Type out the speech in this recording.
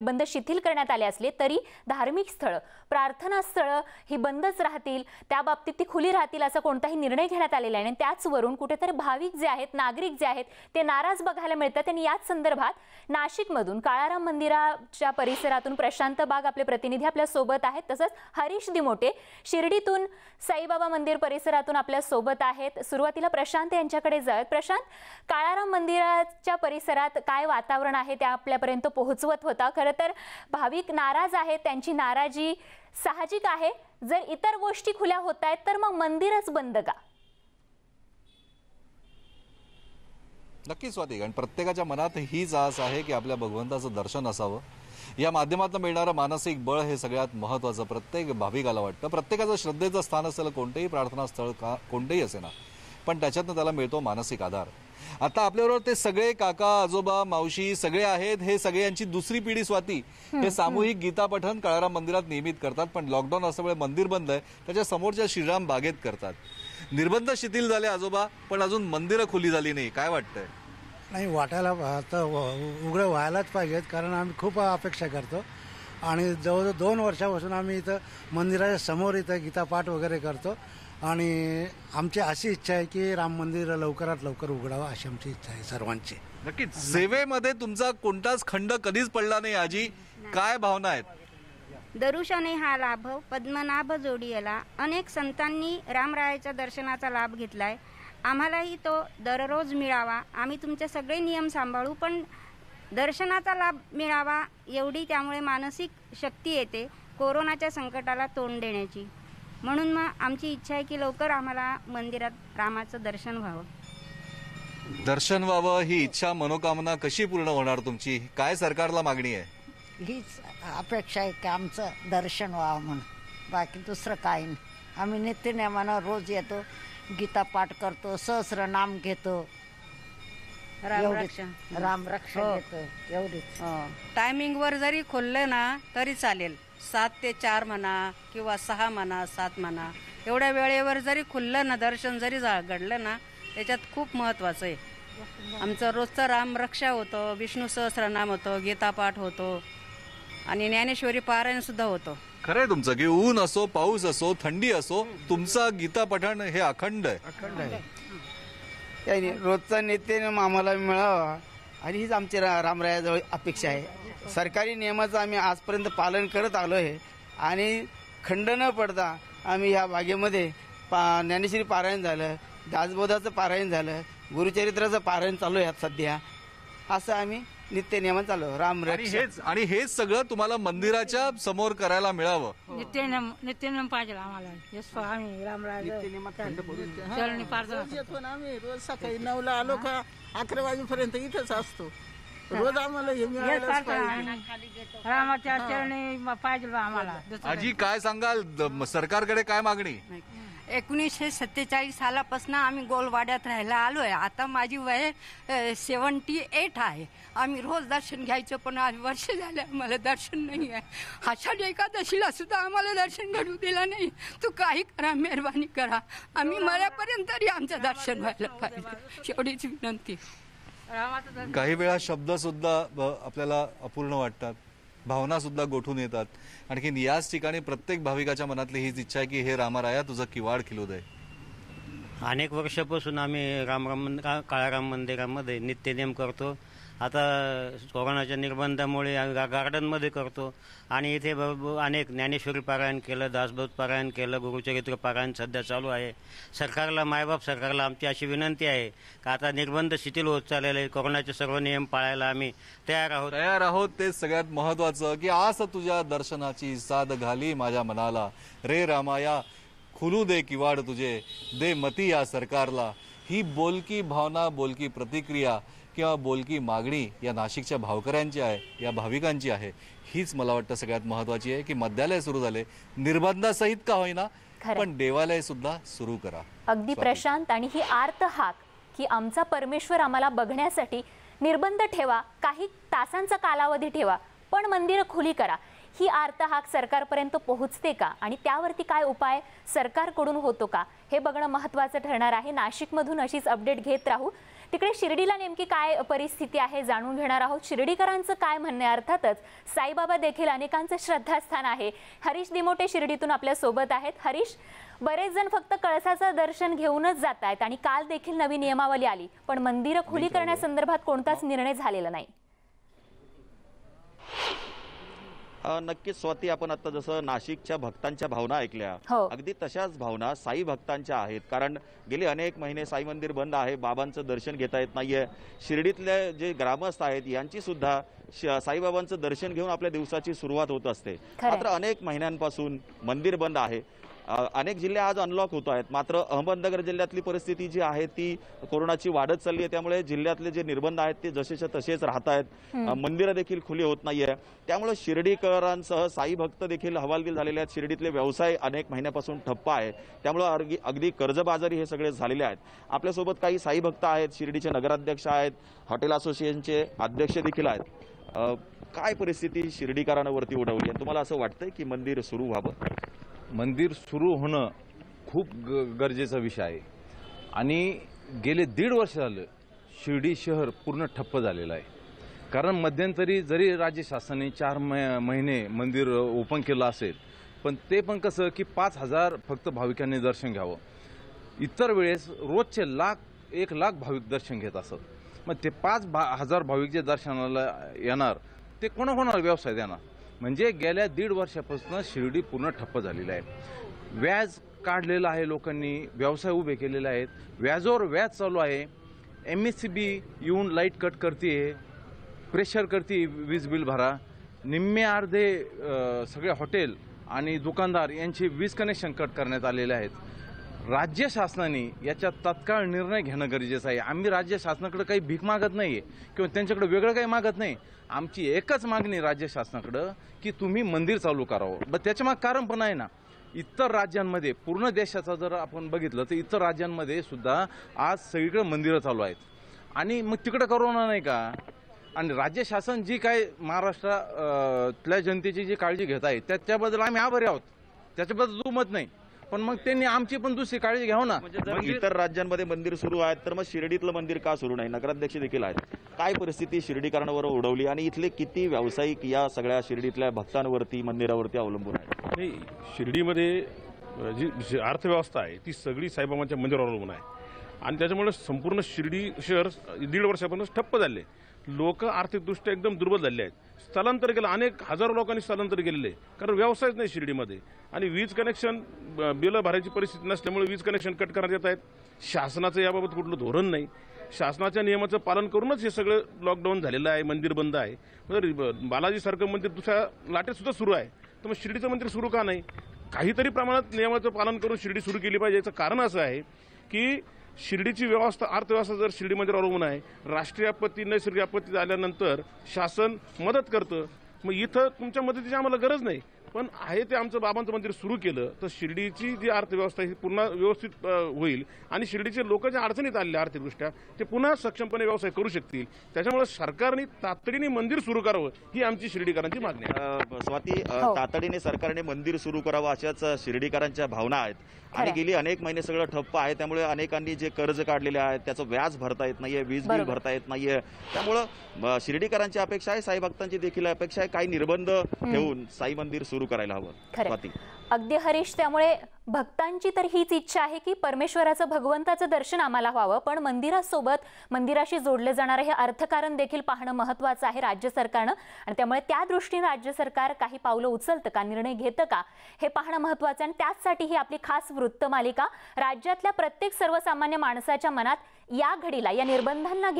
बंद शिथिल करण्यात आले असले तरी धार्मिक स्थळ, प्रार्थना स्थळ ही बंदच राहतील, त्या बाबतीत ती खुली राहतील असा कोणताही निर्णय घेण्यात आलेला नाही। त्याचवरून कुठेतरी भाविक जे आहेत, नागरिक जे आहेत ते नाराज बघायला मिळतात। आणि याच संदर्भात नाशिकमधून काळाराम मंदिराच्या परिसरातून प्रशांत बाग आपले प्रतिनिधी आपल्या सोबत आहेत, तसंच हरीश दिमोटे शिर्डीतून साईबाबा मंदिर परिसरातून आपल्या सोबत आहेत। सुरुवातीला प्रशांत यांच्याकडे जाऊयात। प्रशांत, काळाराम मंदिराच्या परिसरात काय वातावरण आहे ते आपल्यापर्यंत पोहोचवत होता। खरं तर भाविक नाराज आहेत, त्यांची नाराजी साहजिक आहे। जर इतर गोष्टी खुल्या होत आहेत तर मग मंदिरच बंद का? नक्कीच स्वाती, कारण प्रत्येकाच्या मनात हीच आस आहे की आपल्या भगवंताचं दर्शन असावं। या माध्यमातून मिळणारं मानसिक बळ हे सगळ्यात महत्त्वाचं प्रत्येक भाविकाला वाटतं। प्रत्येकाचं श्रद्धेचं स्थान असेल, कोणतेही प्रार्थना स्थळ का कोणतेही असे ना, पण त्याच्यातनं त्याला मिळतो मानसिक आधार। आता आपल्याबरोबर ते सगळे काका, आजोबा, मावशी सगळे आहेत। हे सगळ्यांची दुसरी पिढी स्वाती हे सामूहिक गीता पठण काळाराम मंदिरात नियमित करतात, पण लॉकडाऊन असल्यामुळे मंदिर बंद आहे, त्याच्या समोरच्या श्रीराम बागेत करतात। निर्बंध शिथिल झाले आजोबा, पण अजून मंदिरं खुली झाली नाही, काय वाटतंय? नाही, वाटायला आता उघडं व्हायलाच पाहिजेत, कारण आम्ही खूप अपेक्षा करतो आणि जवळजवळ 2 वर्षापासून आम्ही इथं मंदिराच्या समोर इथं गीतापाठ वगैरे करतो आणि आमची अशी इच्छा आहे की राम मंदिर लवकरात लवकर उघडावं अशी आमची इच्छा आहे सर्वांची। नक्कीच सेवेमध्ये तुमचा कोणताच खंड कधीच पडला नाही आजी, काय भावना आहेत? दरुशने हा लाभ पद्मनाभ जोडियाला अनेक संतांनी रामरायाच्या दर्शनाचा लाभ घेतलाय, आम्हालाही तो दररोज मिळावा। आम्ही तुमचे सगळे नियम सांभाळू, पण दर्शनाचा लाभ मिळावा एवढी त्यामुळे मानसिक शक्ती येते कोरोनाच्या संकटाला तोंड देण्याची। म्हणून मग आमची इच्छा आहे की लवकर आम्हाला मंदिरात रामाचं दर्शन व्हावं। दर्शन व्हावं ही इच्छा, मनोकामना कशी पूर्ण होणार तुमची? काय सरकारला मागणी आहे? हीच अपेक्षा आहे की आमचं दर्शन व्हावं म्हणून, बाकी दुसरं काही नाही। आम्ही नित्यनेमानं रोज येतो, गीता पाठ करतो, सहस्रनाम घेतो, रामरक्षा घेतो, एवढीच। टायमिंगवर जरी खोललं ना तरी चालेल, 7 ते 4 म्हणा किंवा 6 म्हणा, 7 म्हणा, एवढ्या वेळेवर जरी खुललं ना, दर्शन जरी घडलं ना, त्याच्यात खूप महत्त्वाचं आहे। आमचं रोजचं रामरक्षा होतं, विष्णू सहस्रनाम होतं, गीतापाठ होतो आणि ज्ञानेश्वरी पारायण सुद्धा होतं। खरंय तुमचं की ऊन असो, पाऊस असो, थंडी असो, तुमचा गीता पठण हे अखंड आहे। रोजचा नित्यनेम आम्हाला मिळावा आणि हीच आमची रामरायाजवळ अपेक्षा आहे। सरकारी नियमाचं आम्ही आजपर्यंत पालन करत आलो आहे आणि खंड न पडता आम्ही ह्या बागेमध्ये ज्ञानेश्वरी पारायण झालं, दासबोधाचं पारायण झालं, गुरुचरित्राचं पारायण चालू आहे सध्या, असं आम्ही नित्यनेमान चालू रामरक्षा। आणि हेच सगळं तुम्हाला मंदिराच्या समोर करायला मिळावं। नित्यनेम पाहिजे आम्हाला। आम्ही आम्ही रोज सकाळी 9ला आलो का 11 वाजेपर्यंत इथंच असतो। रोज आम्हाला रामाच्या चरणी पाहिजे आम्हाला। आजी काय सांगाल, सरकारकडे काय मागणी? 1947 सालापासून आम्ही गोलवाड्यात राहायला आलोय। आता माझी वय 78 आहे। आम्ही रोज दर्शन घ्यायचं, पण आज वर्ष झाले आम्हाला दर्शन नाही आहे। आषाढी एकादशीला सुद्धा आम्हाला दर्शन घडू दिलं नाही। तू काही करा, मेहरबानी करा, आम्ही मरेपर्यंत तरी आमचं दर्शन व्हायला पाहिजे, एवढीच विनंती। काही वेळा शब्द सुद्धा आपल्याला अपूर्ण वाटतात, भावना सुद्धा गोठून येतात। आणखीन याच ठिकाणी प्रत्येक भाविकाच्या मनातली हीच इच्छा आहे की हे रामराया तुझं किवाड खिलू दे। अनेक वर्षापासून आम्ही काळाराम मंदिरामध्ये नित्यनेम करतो। आता कोरोनाच्या निर्बंधामुळे गार्डनमध्ये करतो आणि इथे अनेक ज्ञानेश्वरी पारायण केलं, दासबोध पारायण केलं, गुरुचरित्र पारायण सध्या चालू आहे। सरकारला, मायबाप सरकारला आमची अशी विनंती आहे की आता निर्बंध शिथिल होत चाललेले, कोरोनाचे सर्व नियम पाळायला आम्ही तयार आहोत। ते सगळ्यात महत्वाचं की आस तुझ्या दर्शनाची साध घाली माझ्या मनाला, रे रामाया खुलू दे किवाड तुझे, दे मती या सरकारला। ही बोलकी भावना, बोलकी प्रतिक्रिया किंवा बोलकी मागणी या नाशिकच्या भावकऱ्यांची आहे, या भाविकांची आहे। हीच मला वाटतं सगळ्यात महत्वाची आहे की मद्यालय सुरू झाले, निर्बंधासहित का होईना, पण देवालय सुद्धा सुरू करा। अगदी प्रशांत, आणि ही आर्त हाक की आमचा परमेश्वर आम्हाला बघण्यासाठी निर्बंध ठेवा, काही तासांचा कालावधी ठेवा, पण मंदिरं खुली करा, ही आर्त हाक सरकारपर्यंत पोहोचते का आणि त्यावरती काय उपाय सरकारकडून होतो का हे बघणं महत्त्वाचं ठरणार आहे। नाशिकमधून अशीच अपडेट घेत राहू। तिकडे शिर्डीला नेमकी काय परिस्थिती आहे जाणून घेणार आहोत. शिर्डीकरांचं काय म्हणणं आहे. अर्थातच साईबाबा देखील अनेकांचं श्रद्धास्थान आहे. हरीश दिमोटे शिर्डीतून आपल्या सोबत आहेत. हरीश, बरेच जण फक्त कळसाचं दर्शन घेऊनच जात आहेत आणि काल देखील नवी नियमावली आली, पण मंदिरं खुली करण्यासंदर्भात कोणताच निर्णय झालेला नाही. नक्कीच स्वाती, आपण आता जसं नाशिकच्या भक्तांच्या भावना ऐकल्या, अगदी तशाच भावना साई भक्तांच्या आहेत. कारण गेले अनेक महिने साई मंदिर बंद आहे, बाबांचं दर्शन घेता येत नाहीये. शिर्डीतले जे ग्रामस्थ आहेत यांची सुद्धा साईबाबांचं दर्शन घेऊन आपल्या दिवसाची सुरुवात होत असते. मात्र अनेक महिन्यांपासून मंदिर बंद आहे. अनेक जिल्हे आज अनलॉक होत आहेत. मात्र अहमदनगर जिल्ह्यातली परिस्थिती जी आहे ती कोरोनाची वाढत चालली आहे. त्यामुळे जिल्ह्यातले जे निर्बंध आहेत ते जसेच्या तसेच राहत आहेत. मंदिरं देखील खुली होत नाहीये. त्यामुळे शिर्डीकरांसह साई भक्त देखील हवालदिल झालेले आहेत. शिर्डीतले व्यवसाय अनेक महिन्यापासून ठप्प आहे. त्यामुळे अगदी कर्जबाजारी हे सगळे झालेले आहेत. आपल्यासोबत काही साई भक्त आहेत, शिर्डीचे नगराध्यक्ष आहेत, हॉटेल असोसिएशनचे अध्यक्ष देखील आहेत. काय परिस्थिती शिर्डीकरांवरती उडवली आहे? तुम्हाला असं वाटतंय की मंदिर सुरू व्हावं? मंदिर सुरू होणं खूप गरजेचा विषय आहे आणि गेले 1.5 वर्ष झालं शिर्डी शहर पूर्ण ठप्प झालेलं आहे. कारण मध्यंतरी जरी राज्य शासनाने 4 महिने मंदिर ओपन केलं असेल, पण ते पण कसं की 5,000 फक्त भाविकांनी दर्शन घ्यावं. इतर वेळेस रोजचे 1 लाख भाविक दर्शन घेत असत. मग ते 5,000 भाविक जे दर्शनाला येणार ते कोणाकोणाला व्यवसाय देणार? म्हणजे गेल्या 1.5 वर्षापासून शिर्डी पूर्ण ठप्प झालेली आहे. व्याज काढलेलं आहे लोकांनी, व्यवसाय उभे केलेले आहेत, व्याजावर व्याज चालू आहे. MSCB येऊन लाईट कट करते, प्रेशर करते, वीज बिल भरा. निम्मे अर्धे सगळे हॉटेल आणि दुकानदार यांचे वीज कनेक्शन कट करण्यात आलेले आहेत. राज्य शासनाने याच्यात तात्काळ निर्णय घेणं गरजेचं आहे. आम्ही राज्य शासनाकडे काही भीक मागत नाही किंवा त्यांच्याकडे वेगळं काही मागत नाही. आमची एकच मागणी राज्य शासनाकडं की तुम्ही मंदिर चालू करावं. पण त्याच्या मागे कारण पण आहे ना, इतर राज्यांमध्ये पूर्ण देशाचा जर आपण बघितलं तर इतर राज्यांमध्ये सुद्धा आज सगळीकडे मंदिरं चालू आहेत आणि मग तिकडे करोना नाही का? आणि राज्य शासन जी काय महाराष्ट्रातल्या जनतेची जी काळजी घेत आहे त्याच्याबद्दल आम्ही आभारी आहोत. त्याच्याबद्दल दुमत नाही, पण मग त्यांनी आमची पण दुसरी काळजी घ्यावं ना. म्हणजे जर इतर राज्यांमध्ये मंदिर सुरू आहेत तर मग शिर्डीतलं मंदिर का सुरू नाही? नगराध्यक्ष देखील आहेत. काय परिस्थिती शिर्डीकरांवर उडवली आणि इथले किती व्यावसायिक या सगळ्या शिर्डीतल्या भक्तांवरती मंदिरावरती अवलंबून आहेत? नाही, शिर्डीमध्ये जी अर्थव्यवस्था आहे ती सगळी साईबाबांच्या मंदिरावर अवलंबून आहे आणि त्याच्यामुळे संपूर्ण शिर्डी शहर 1.5 वर्षापासून ठप्प झाले. लोक आर्थिकदृष्ट्या एकदम दुर्बल झाले आहेत. स्थलांतर केलं, अनेक हजारो लोकांनी स्थलांतर केलेले, कारण व्यवसायच नाही शिर्डीमध्ये. आणि वीज कनेक्शन बिलं भरायची परिस्थिती नसल्यामुळे वीज कनेक्शन कट करण्यात येत आहेत. शासनाचं याबाबत कुठलं धोरण नाही. शासनाच्या नियमाचं पालन करूनच हे सगळं लॉकडाऊन झालेलं आहे, मंदिर बंद आहे. बालाजीसारखं मंदिर दुसऱ्या लाटेत सुद्धा सुरू आहे, तर मग शिर्डीचं मंदिर सुरू का नाही? काहीतरी प्रमाणात नियमाचं पालन करून शिर्डी सुरू केली पाहिजे. याचं कारण असं आहे की शिर्डीची व्यवस्था, अर्थव्यवस्था जर शिर्डी मंदिरावर अवलंबून आहे. राष्ट्रीय आपत्ती, नैसर्गिक आपत्ती झाल्यानंतर शासन मदत करतं. मग इथं तुमच्या मदतीची आम्हाला गरज नाही, पण आहे ते आमचं बाबांचं मंदिर सुरू केलं तर शिर्डीची जी अर्थव्यवस्था ही पुन्हा व्यवस्थित होईल आणि शिर्डीचे लोक ज्या अडचणीत आलेले आर्थिकदृष्ट्या ते पुन्हा सक्षमपणे व्यवसाय करू शकतील. त्याच्यामुळे सरकारने तातडीने मंदिर सुरू करावं ही आमची शिर्डीकरांची मागणी आहे. स्वाती, तातडीने सरकारने मंदिर सुरू करावं अशाच शिर्डीकरांच्या भावना आहेत आणि गेली अनेक महिने सगळं ठप्प आहे. त्यामुळे अनेकांनी जे कर्ज काढलेले आहेत त्याचं व्याज भरता येत नाहीये, वीज बिल भरता येत नाहीये. त्यामुळं शिर्डीकरांची अपेक्षा आहे, साई भक्तांची देखील अपेक्षा आहे, काही निर्बंध ठेवून साई मंदिर सुरू करायला हवं. स्वाती, अगदी हरीश, त्यामुळे भक्तांची तर हीच इच्छा आहे की परमेश्वराचं, भगवंताचं दर्शन आम्हाला व्हावं, पण मंदिरासोबत मंदिराशी जोडले जाणारे हे अर्थकारण देखील पाहणं महत्त्वाचं आहे राज्य सरकारनं. आणि त्यामुळे त्या दृष्टीने राज्य सरकार काही पावलं उचलतं का, निर्णय घेतं का, हे पाहणं महत्त्वाचं आहे. आणि त्याचसाठी ही आपली खास वृत्तमालिका राज्यातल्या प्रत्येक सर्वसामान्य माणसाच्या मनात या घडीला, या निर्बंधांना